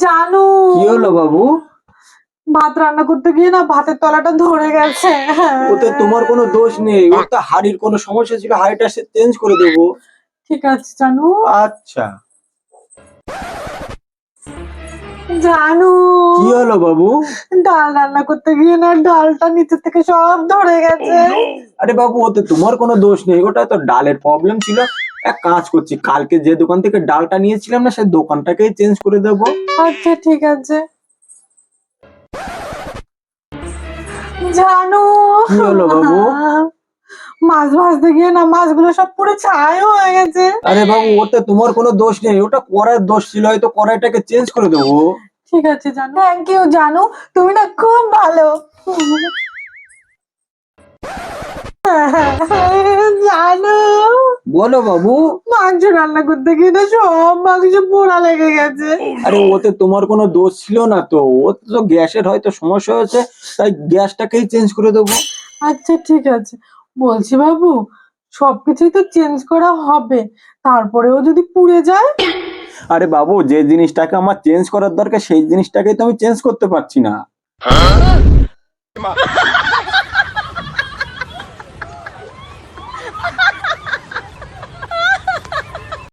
জানু, কি হলো বাবু? ভাত রান্না করতে গিয়ে না ভাতের তলাটা ধরে গেছে। ওতে তোমার কোনো দোষ নেই, ওর তো হাড়ির কোনো সমস্যা ছিল, হাড়িটা সে চেঞ্জ করে দেবো। ঠিক আছে জানু। আচ্ছা। জানু, কি হলো বাবু? ডাল রান্না করতে গিয়ে না ডালটা নিচে থেকে সব ধরে গেছে। আরে বাবু, ওতে তোমার কোনো দোষ নেই, ওটা তো ডালের প্রবলেম ছিল। এক কাজ করছি, কালকে যে দোকান থেকে ডালটা নিয়েছিলাম না, সেই দোকানটাকেই চেঞ্জ করে দেবো। আচ্ছা ঠিক আছে। জানু, কি হলো বাবু? মাছ ভাজতে গিয়ে না মাছগুলো সব পুরো ছাই হয়ে গেছে। আরে বাবু, ওতে তোমার কোনো দোষ নেই, ওটা কড়াইয়ের দোষ ছিল, হয়তো কড়াইটাকে চেঞ্জ করে দেবো। ঠিক আছে জানু, থ্যাংক ইউ জানু, তুমি না খুব ভালো। জানু, বলো বাবু। মাংস রান্না করতে গিয়ে না সব মাংস পোড়া লেগে গেছে। আরে ওতে তোমার কোনো দোষ ছিল না তো, ওতে তো গ্যাসের হয়তো সমস্যা হয়েছে, তাই গ্যাসটাকেই চেঞ্জ করে দেবো। আচ্ছা ঠিক আছে। বলছি বাবু, সবকিছুই তো চেঞ্জ করা হবে, তারপরেও যদি পুড়ে যায়? আরে বাবু, যে জিনিসটাকে আমার চেঞ্জ করার দরকার সেই জিনিসটাকে তো আমি চেঞ্জ করতে পারছি না।